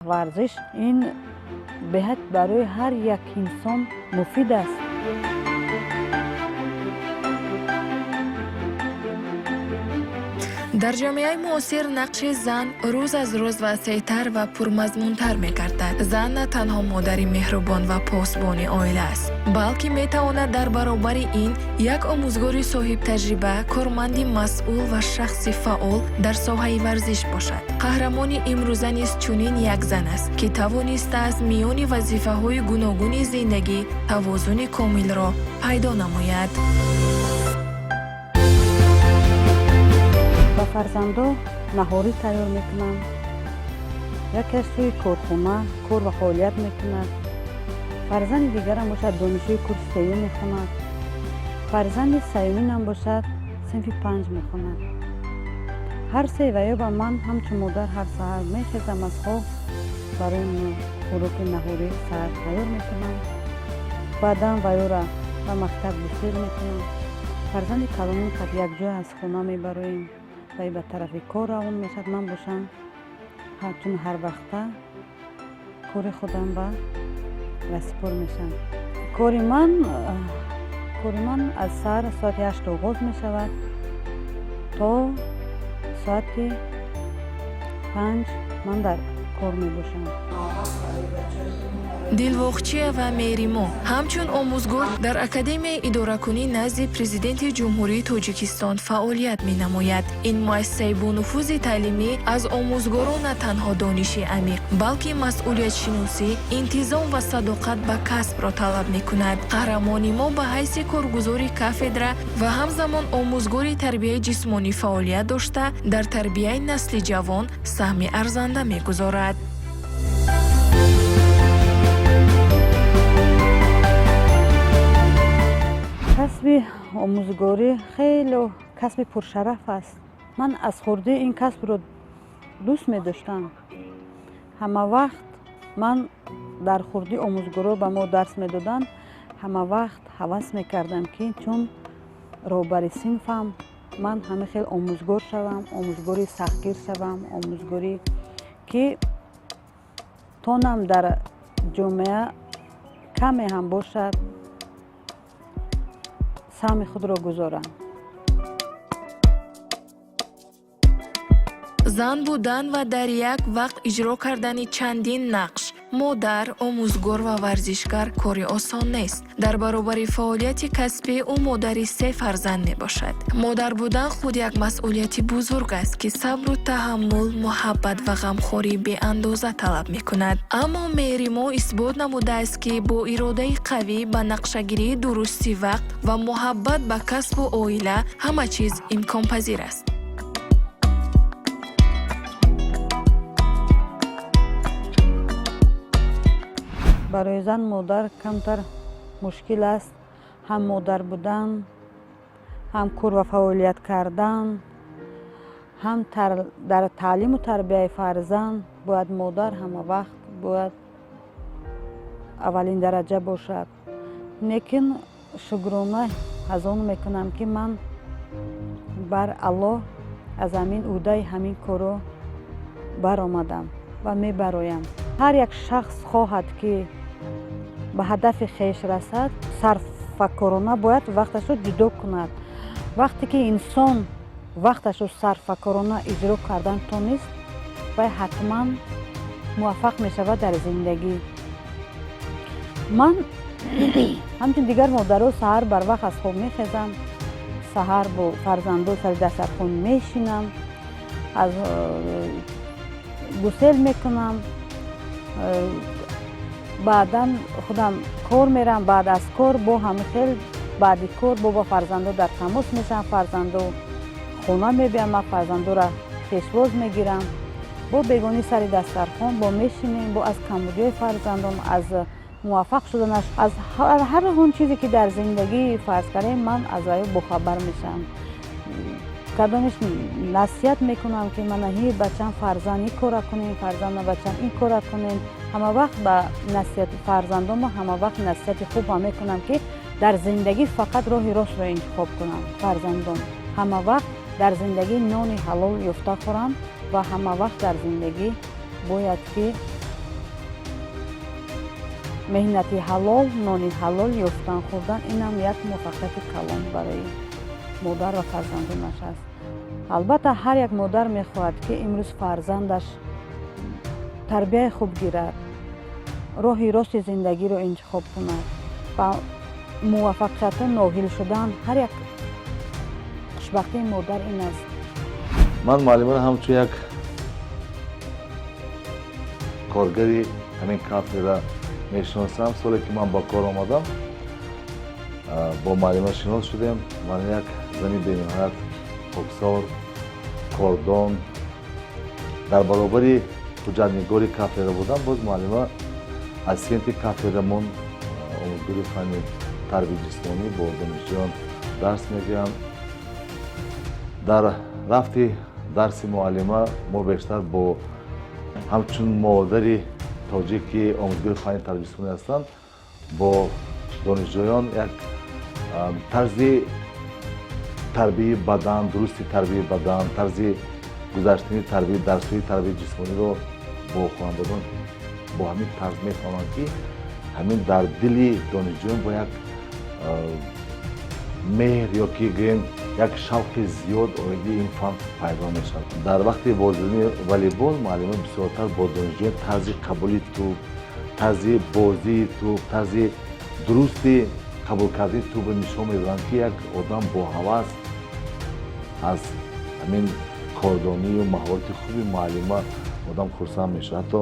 ورزش این بهت برای هر یک انسان مفید است. در جامعه معاصر نقش زن روز از روز وسیع‌تر و پرمضمون‌تر می‌گردد. زن نه تنها مادری مهربان و پاسبان عائله است، بلکه می‌تواند در برابر این یک آموزگار صاحب تجربه، کارمند مسئول و شخص فعال در ساحه ورزش باشد. قهرمان امروزه نیز چنین یک زن است که توانسته از میان وظیفه‌های گوناگون زندگی توازن کامل را پیدا نماید. با فرزندو نهاری تیار میکنم. یکیش توی کارخانه کار و فعالیت میکند. فرزند دیگرم باشد دانشجوی کورس سیوم میخواند. فرزند سیومینم باشد صنف 5 میخواند. هر سه و یا با من همچون مادر هر سحر میخیزم از خواب برای خوراک نهاری سحر تیار میکنم. بعدم و یا را به مکتب بسیر میکنم. فرزند کلانون خط یک جا از خانه میبرویم و به طرف کار روان میشد. من باشم چون هر وقته کار خودم به سپر میشم. کار من از ساعت 8 آغاز میشود تا ساعت 5 من در کار میباشم. دلواقچی و مهریمو همچون آموزگار در اکادمی اداره‌کنی نزد پرزیدنت جمهوری تاجیکستان فعالیت می‌نماید. این مؤسسه با نفوذ تعلیمی از آموزگاران نه تنها دانش عمیق بلکه مسئولیت شناسی، انتظام و صداقت به کسب را طلب می‌کند. قهرمان ما به حیث کارگزار کافدرا و همزمان آموزگار تربیت جسمانی فعالیت داشته در تربیت نسل جوان سهم ارزنده می‌گذارد. کسب آموزگاری خیلی کسب پرشرف است. من از خورده این کسب رو دوست می داشتم. همه وقت من در خورده آموزگارا به ما درس می دادن. همه وقت هوس می کردم که چون روبر صنفم من همه خیلی آموزگار شوم، آموزگاری سختگیر شوم، آموزگاری که تونم در جامعه کمی هم باشد سهم خود را گذارم. زن بودن و در یک وقت اجرا کردن چندین نقش، مادر، آموزگار و ورزشکار کاری آسان نیست. در برابر فعالیت کسبی او مادری 3 فرزند می باشد. مادر بودن خود یک مسئولیت بزرگ است که صبر و تحمل، محبت و غمخوری به اندازه طلب می کند. اما مهریمو اثبات نموده است که با اراده قوی به نقشه‌گیری درستی وقت و محبت به کسب و عائله همه چیز امکان پذیر است. برای زن مادر کمتر مشکل است. هم مادر بودن، هم کار و فعالیت کردن، هم در تعلیم و تربیت فرزند باید مادر همه وقت باید اولین درجه باشد. لیکن شکرانه از آن میکنم که من بر الله از همین عهده همین کارو برآمدم و میبرایم. هر یک شخص خواهد که به هدف خیش رسد صرفکارانه باید وقتش رو جدا کند. وقتی که انسان وقتش رو صرفکارانه اجرا کردن تونست و حتما موفق می شود در زندگی. من همچون دیگر مادرها سحر بر وقت از خواب می خیزم، سحر با فرزندو سر دسترخوان می شینم، از گسل می کنم، بعدا خودم کار میرم. بعد از کار با همه خیل بعد کار با فرزندو در تماس میشم. فرزندو خونه میبیم، فرزندو را پیشواز میگیرم، با بیگانی سر دسترخوان با میشینیم، با از کمبودی فرزندم، از موفق شدنش، از هر اون چیزی که در زندگی فرض کردیم من از او بخبر میشم. کدامش نصیحت میکنم که من هی بچم فرزند این کار کنیم، فرزند بچم این کار کنیم. همه وقت به نصیحت فرزندم همه وقت نصیحت خوب هم میکنم که در زندگی فقط راه راست رو انتخاب کنم. فرزندم همه وقت در زندگی نان حلال یافته خورم و همه وقت در زندگی باید که меҳнати ҳалол, нони ҳалол ёфтан хӯрдан инам як муваффақияти калон барои модар ва фарзандонаш аст. албатта ҳар як модар мехоҳад ки имрӯз фарзандаш тарбияи хуб гирад, роҳи рости зиндагиро интихоб кунад. ба муваффақияту ноил шудан ҳар як хушбахтии модар ин аст. ман муаллимаро ҳамчун як коргари ҳамин кафедра мешиносам. соле ки ман ба кор омадам бо муаллима шинос шудем. ман як зани бениҳоят хоксор, кордон, дар баробари ҳуҷҷатнигори кафедра будам. боз муаллима ассистенти кафедрамон омӯзгори фанни тарбияи ҷисмонӣ бо донишҷӯён дарс медиҳам. дар рафти дарси муаллима мо бештар бо ҳамчун модари тоҷик ки омӯзгори фанни тарбияи ҷисмонӣ ҳастанд, бо донишҷӯён як тарзи тарбияи бадан, дурусти тарбияи бадан, тарзи гузаштани тарбияи дарсҳои тарбияи ҷисмониро бо хонандагон бо ҳамин тарз мефаҳманд ки ҳамин дар дили донишҷӯён бо як меҳр ё ки гӯем як шавқи зиёд оиди ин фан пайдо мешавад. дар вақти бозидани волейбол муаллима бисёртар бо донишҷӯён тарзи қабули туп, тарзи бозии туп, тарзи дурусти қабул кардани тупро нишон медоданд ки як одам боҳавас аз ҳамин кордонию маҳорати хуби муаллима одам хурсанд мешавад. ҳатто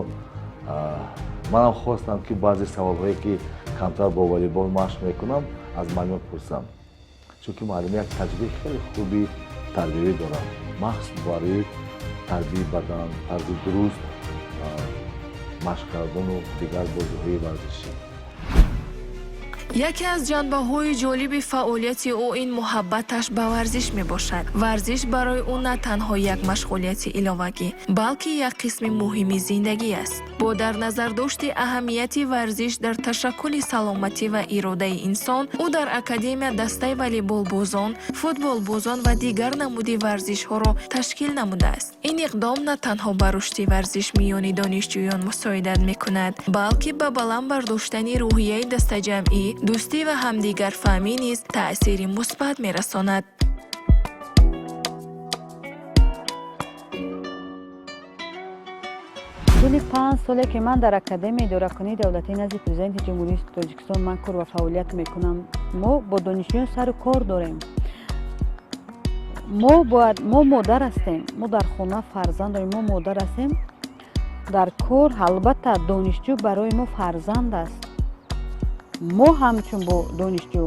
манам хостам ки баъзе саволҳое ки камтар бо волейбол машқ мекунам аз муаллима пурсам, чунки муаллима як таҷрибаи хеле хуби тарбиявӣ дорад, махсус барои тарбияи бадан, тарзи дуруст машқ кардану дигар бозиҳои варзишӣ. яке аз ҷанбаҳои ҷолиби фаъолияти ӯ ин муҳаббаташ ба варзиш мебошад. варзиш барои ӯ на танҳо як машғулияти иловагӣ, балки як қисми муҳими зиндагӣ аст. бо дар назар дошти аҳамияти варзиш дар ташаккули саломатӣ ва иродаи инсон, ӯ дар академия дастаи волейболбозон, футболбозон ва дигар намуди варзишҳоро ташкил намудааст. ин иқдом на танҳо ба рушди варзиш миёни донишҷӯён мусоидат мекунад, балки ба баланд бардоштани рӯҳияи дастаҷамъӣ, дӯстӣ ва ҳамдигарфаҳмӣ низ таъсири мусбат мерасонад. тӯли 5 соле ки ман дар академияи идоракунии давлатӣ назди президенти ҷумҳурии Тоҷикистон ман кор ва фаъолият мекунам. мо бо донишҷӯён сару кор дорем. мо модар ҳастем, мо дар хона фарзанд дорем, мо модар ҳастем. дар кор албатта донишҷӯ барои мо фарзанд аст. мо ҳамчун бо донишҷӯ,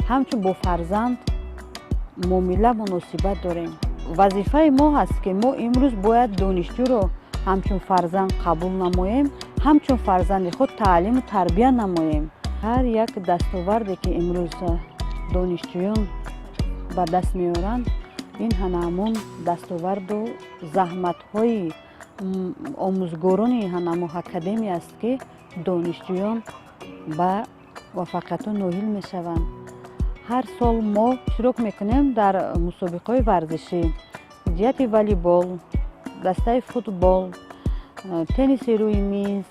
ҳамчун бо фарзанд муомила муносибат дорем. вазифаи мо ҳаст ки мо имрӯз бояд донишҷӯро ҳамчун фарзанд қабул намоем, ҳамчун фарзанди худ таълиму тарбия намоем. ҳар як дастоварде ки имрӯз донишҷӯён ба даст меоранд, ин ҳанамун дастоварду заҳматҳои омӯзгорони ҳанамун академия аст ки донишҷӯён ба муваффақияту ноил мешаванд. ҳар сол мо иштирок мекунем дар мусобиқаҳои варзишӣ, ҷиҳати волейбол, дастаи футбол, тенниси рӯи миз,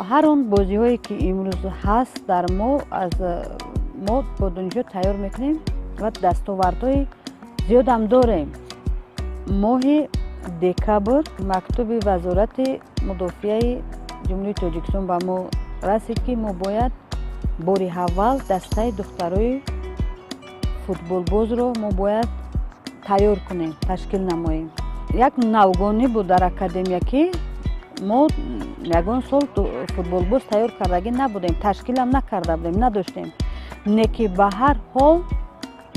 ҳар он бозиҳое ки имрӯз ҳаст дар мо бо донишҷӯ тайёр мекунем ва дастовардҳои зиёдам дорем. моҳи декабр мактуби вазорати мудофиаи ҷумҳурии Тоҷикистон ба мо расид ки мо бояд бори аввал дастаи духтарои футболбозро мо бояд тайёр кунем, ташкил намоем. як навгонӣ буд дар академия ки мо ягон сол футболбоз тайёр кардагӣ набудем, ташкилам накарда будем, надоштем. не ки ба ҳар ҳол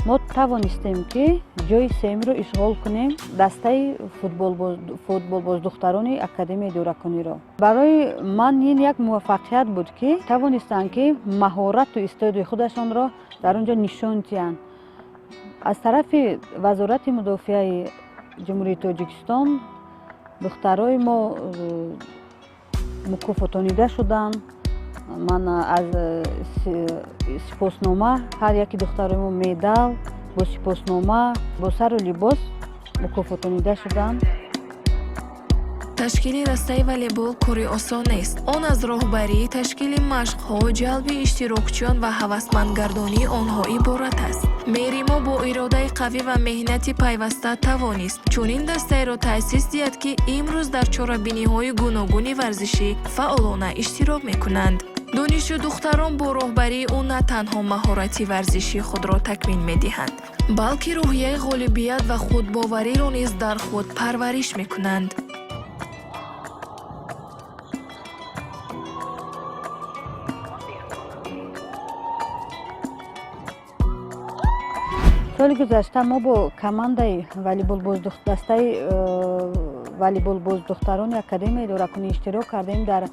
мо тавонистем ки ҷои сеюмро ишғол кунем дастаи футболбоз духтарони академияи идоракуниро. барои ман ин як муваффақият буд ки тавонистанд ки маҳорату истеъдоди худашонро дар он ҷо нишон диҳанд. аз тарафи вазорати мудофиаи ҷумҳурии Тоҷикистон духтарои мо мукофотонида шуданд. ман аз сипоснома ҳар яки духтарои мо медал бо сипоснома бо сару либос мукофотонида шуданд. ташкили растаи волейбол кори осон нест. Он аз роҳбарӣ, ташкили машқҳо, ҷалби иштирокчиён ва ҳавасмандгардонии онҳо иборат аст. мери мо бо иродаи қавӣ ва меҳнати пайваста тавонист чунин дастаеро таъсис диҳад ки имрӯз дар чорабиниҳои гуногуни варзишӣ фаъолона иштирок мекунанд. донишҷӯ духтарон бо роҳбарии ӯ на танҳо маҳорати варзишии худро такмил медиҳанд, балки рӯҳияи ғолибият ва худбовариро низ дар худ парвариш мекунанд. соли гузашта мо бо командаи дастаи волейболбоздухтарони академияи доракунӣ иштирок кардем дар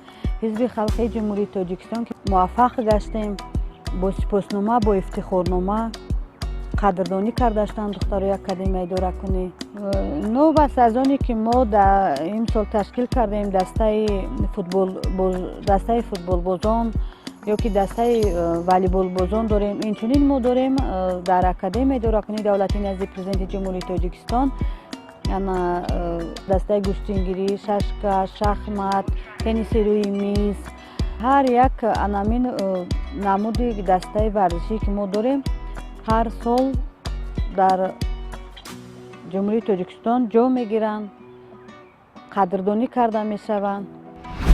ҳизби халқии ҷумҳурии тоҷикистон ки муваффақ гаштем. бо сипоснома, бо ифтихорнома қадрдонӣ кардаштанд духтарои академияи доракунӣ. новбас аз оне ки мо имсол ташкил кардем дастаи футболбозон ё ки дастаи волейболбозон дорем. инчунин мо дорем дар академияи доракунии давлатӣ назди президенти ҷумҳурии тоҷикистон дастаи гӯштингирӣ, шашка, шахмат, тенниси рӯи миз, ҳар як анамин намуди дастаи варзишӣ ки мо дорем ҳар сол дар ҷумҳурии тоҷикистон ҷо мегиранд, қадрдонӣ карда мешаванд.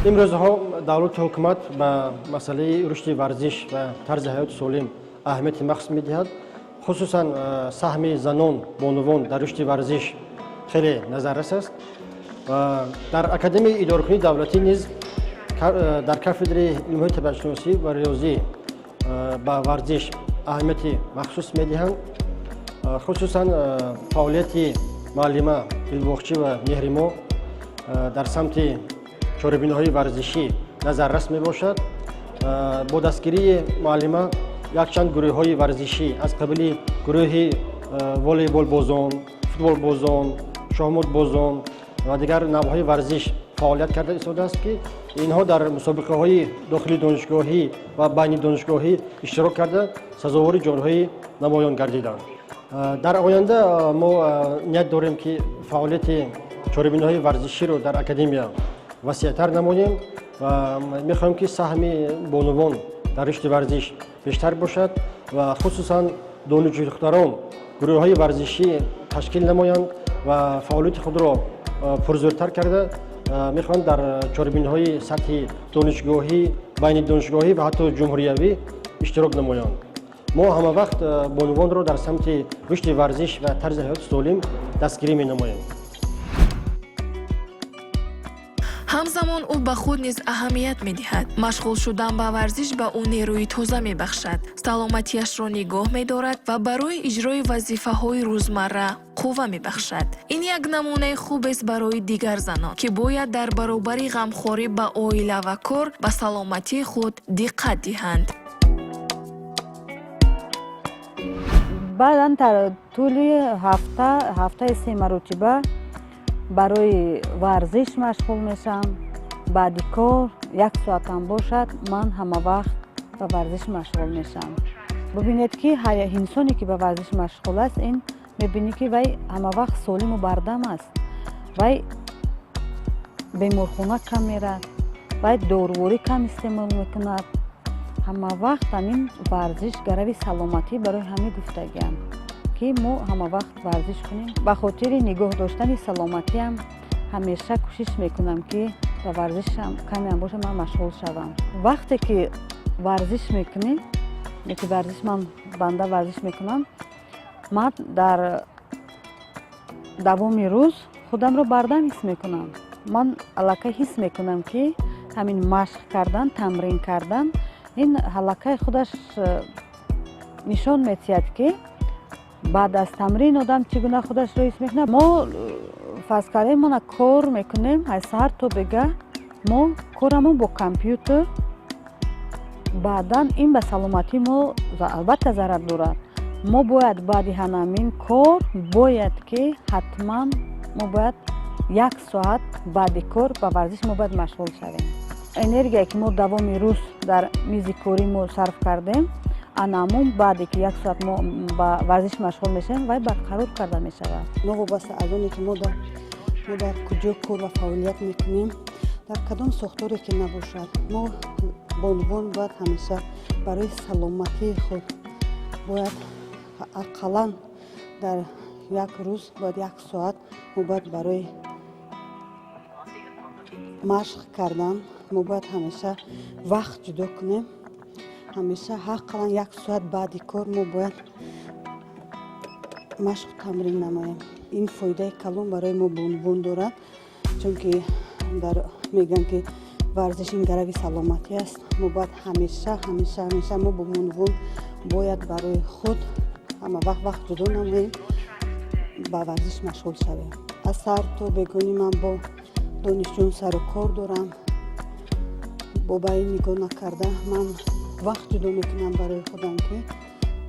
имрӯзҳо давлати ҳукумат ба масъалаи рушди варзиш ва тарзи ҳаёти солим аҳамияти махсус медиҳад. хусусан саҳми занон бонувон дар рушди варзиш хеле назаррас аст. дар академияи идоракунии давлатӣ низ дар кафедраи илмҳои табиатшиносӣ ва риёзӣ ба варзиш аҳамияти махсус медиҳанд. хусусан фаъолияти муаллима дилбохчӣ ва меҳримо дар самти чорабиниҳои варзишӣ назаррас мебошад. бо дастгирии муаллима якчанд гурӯҳҳои варзишӣ аз қабили гурӯҳи волейболбозон, футболбозон, шоҳмотбозон ва дигар навъҳои варзиш фаъолият карда истодааст ки инҳо дар мусобиқаҳои дохили донишгоҳӣ ва байни донишгоҳӣ иштирок карда сазовори ҷойҳои намоён гардиданд. дар оянда мо ният дорем ки фаъолияти чорабиниҳои варзиширо дар академия васеътар намоем ва мехоҳем ки саҳми бонувон дар рушди варзиш бештар бошад ва хусусан донишҷӯи духтарон гурӯҳҳои варзишӣ ташкил намоянд ва фаъолияти худро пурзӯртар карда мехоҳанд дар чорабиниҳои сатҳи донишгоҳӣ, байни донишгоҳӣ ва ҳатто ҷумҳуриявӣ иштирок намоянд. мо ҳамавақт бонувонро дар самти рушди варзиш ва тарзи ҳаёти солим дастгирӣ менамоем. ҳамзамон ӯ ба худ низ аҳамият медиҳад. машғул шудан ба варзиш ба ӯ нерӯи тоза мебахшад, саломатиашро нигоҳ медорад ва барои иҷрои вазифаҳои рӯзмарра қувва мебахшад. ин як намунаи хубест барои дигар занон ки бояд дар баробари ғамхорӣ ба оила ва кор ба саломатии худ диққат диҳанд. баъдан тӯли ҳафтаи 3 маротиба барои варзиш машғул мешавам. баъди кор 1 соатам бошад, ман ҳамавақт ба варзиш машғул мешавам. бубинед ки ҳар инсоне ки ба варзиш машғул аст, ин мебинӣ ки вай ҳамавақт солиму бардам аст. вай беморхона кам мерад, вай доруворӣ кам истеъмол мекунад. ҳамавақт ҳамин варзиш гарави саломатӣ барои ҳамӣ гуфтагиам ки мо ҳамавақт варзиш кунем. ба хотири нигоҳ доштани саломатиам ҳамеша кӯшиш мекунам ки ба варзишам камеам боша ман машғул шавам. вақте ки варзиш мекунем, ки ман банда варзиш мекунам, ман дар давоми рӯз худамро бардам ҳис мекунам. ман аллакай ҳис мекунам ки ҳамин машқ кардан, тамрин кардан ин аллакай худаш нишон медиҳад ки баъд аз тамрин одам чӣ гуна худашро ҳис мекунад. мо фарз кардем мона кор мекунем аз саҳар то бега, мо корамон бо компютер, баъдан ин ба саломатии мо албатта зарар дорад. мо бояд баъди ҳанамин кор бояд ки ҳатман мо бояд 1 соат баъди кор ба варзиш мо бояд машғул шавем. энергия ки мо давоми рӯз дар мизи корӣ мо сарф кардем, анамон баъде ки 1 соат мо ба варзиш машғул мешавем, вай барқарор карда мешавад. новобаста аз оне ки мо дар ما در کجا کار و فعالیت میکنیم، در کدام ساختاری که نباشد، ما بانوان باید همیشه برای سلامتی خود باید اقلا در یک روز باید 1 ساعت ما باید برای مشق کردن ما باید همیشه وقت جدا کنیم. همیشه حقا 1 ساعت بعد کار ما باید مشق تمرین نماییم. این فایده کلان برای ما بانوان دارد، چون که میگن که ورزش این گروی سلامتی است. ما باید همیشه ما بانوان باید برای خود همه وقت جدا نماییم، با ورزش مشغول شویم. از سر تا بگونی من با دانشجویان سر و کار دارم، با این نگاه نکرده من وقت جدا میکنم برای خودم که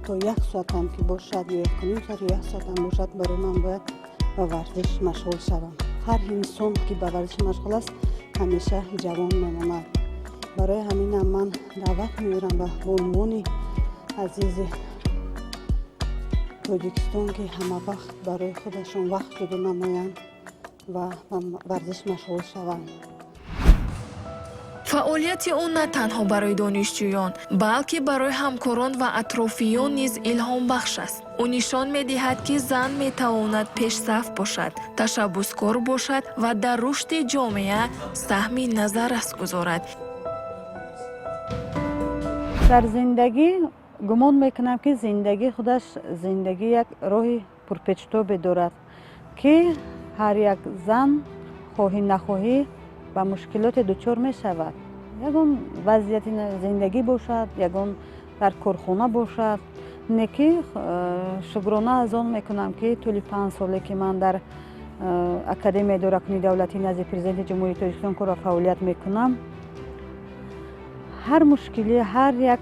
تا 1 ساعت هم که باشد یا 1 ساعت یا 1 ساعت هم باشد برای من باید با ورزش مشغول شوم. هر انسان که با ورزش مشغول است همیشه جوان میماند. برای همین هم من دعوت میارم به بانوان عزیز تاجیکستان که همه وقت برای خودشون وقت جدا نمایند و ورزش مشغول شوند. فعالیت او نه تنها برای دانشجویان بلکه برای همکاران و اطرافیان نیز الهام بخش است. او نشان می‌دهد که زن می‌تواند پیش صف باشد، تشبثکار باشد و در رشد جامعه سهمی نظررس گذارد. در زندگی گمان میکنم که زندگی خودش زندگی یک راه پرپیچ‌تابی دارد که هر یک زن خواهی نخواهی با مشکلات دچار می شود. یگان وضعیت زندگی باشد، یگان در کارخانه باشد. نکی شکرانه از آن میکنم که طول 5 ساله که من در اکادمی دارکنی دولتی نزد پرزیدنت جمهوری تاجیکستان کار و فعالیت میکنم، هر مشکلی، هر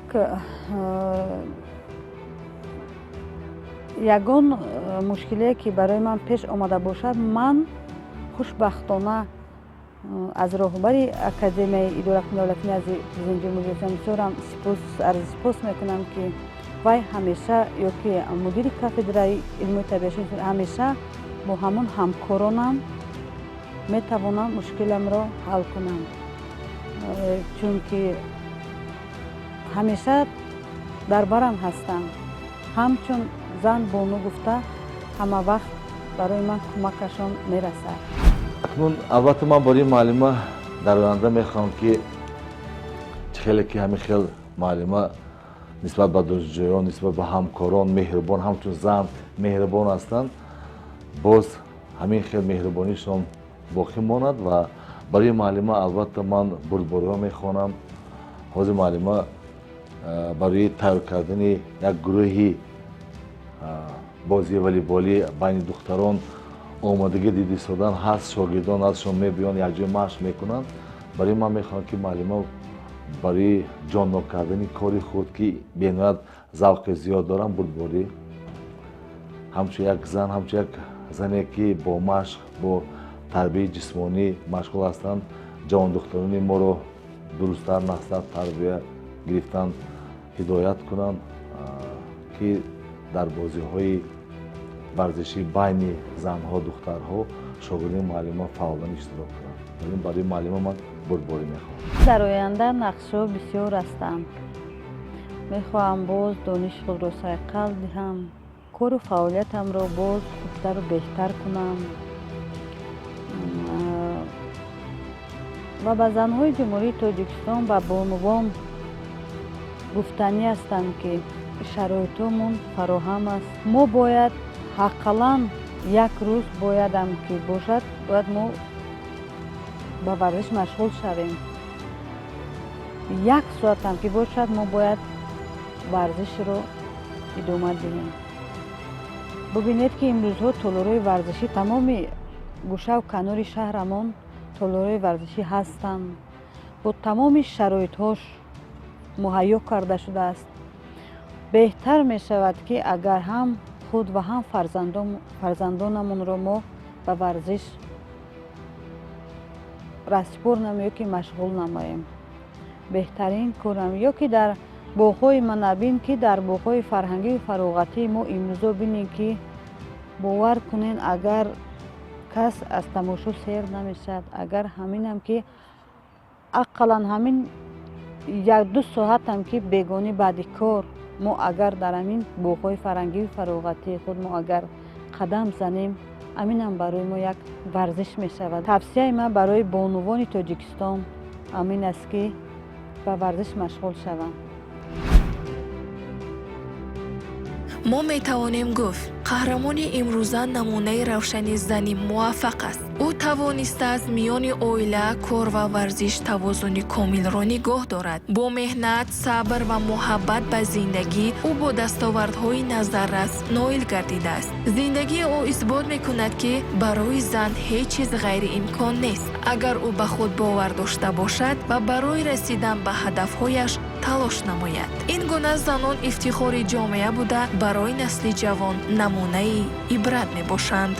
یگان مشکلی که برای من پیش آمده باشد، من خوشبختانه از راهبری اکادمی اداره دولتی از پرزیدنت جمهوری تاجیکستان سپاس میکنم که وی همیشه یا که مدیر کافدرای علم طبیعی همیشه با همون همکارانم میتوانم مشکلم را حل کنم، چون که همیشه در برم هستم. همچون زن بانو گفته همه وقت برای من کمکشان میرسد. اکنون البته من برای معلمه در آینده میخوام که خیلی که همین خیلی معلمه نسبت به دانشجویان، نسبت به همکاران مهربان، همچون زن مهربان هستند، باز همین خیلی مهربانیشون باقی ماند. و برای معلمه البته من بردباری‌ها میخوانم. حاضر معلمه برای تیار کردن یک گروهی بازی والیبالی بین دختران آمادگی دیده سادن هست. شاگردان ازشون میبیان یک جای مشق میکنند. برای من میخوام که معلمه برای جان کردن کاری خود که بینایت ذوق زیاد دارم بردباری، همچون یک زن، همچون یک زنی که با مشق، با تربیه جسمانی مشغول هستند، جوان دختران ما رو درست‌تر نسل تربیه گرفتن هدایت کنند که در بازی‌های ورزشی بین زنها دخترها شاگردان معلمان فعالاً اشتراک کنند. برای معلمان من بردباری میخوام. در آینده نقش‌ها بسیار هستند. میخواهم باز دانش خود را صیقل دهم، کار و فعالیتم را باز خوبتر و بهتر کنم و به زنهای جمهوری تاجیکستان و بانوان گفتنی هستند که شرایطمون فراهم است. ما باید حقاً 1 روز باید هم که باشد باید ما با ورزش مشغول شویم. 1 ساعت هم که باشد ما باید ورزش رو ادامه دهیم. ببینید که امروزها تالارهای ورزشی تمام گوشه و کنار شهرمان تالارهای ورزشی هستند، با تمام شرایطهاش مهیا کرده شده است. بهتر می شود که اگر هم خود و هم فرزندانمون رو ما به ورزش رسپور نماییم که مشغول نماییم. بهترین کارم یا که در باغ‌های منابین که در باغ‌های فرهنگی و فراغتی ما امروزا بینیم که باور کنین اگر کس از تماشا سیر نمیشد. اگر همینم که اقلا همین 1-2 ساعت هم که بیگانی بعد کار ما اگر در همین بوقای فرنگی و فراغتی خود ما اگر قدم زنیم، همینم برای ما یک ورزش می شود. توصیه من برای بانوان تاجیکستان همین است که به ورزش مشغول شوند. ما می توانیم گفت قهرمان امروزه نمونه روشنی زنی موفق است. او توانسته از میان اویله، کار و ورزش توازن کامل را نگاه دارد. با مهنت، صبر و محبت به زندگی او با دستاوردهای نظررس نائل گردیده است. زندگی او اثبات میکند که برای زن هیچ چیز غیر امکان نیست اگر او به خود باور داشته باشد و برای رسیدن به هدفهایش تلاش نماید. این گونه زنان افتخار جامعه بوده برای نسل جوان نمونه عبرت می باشند.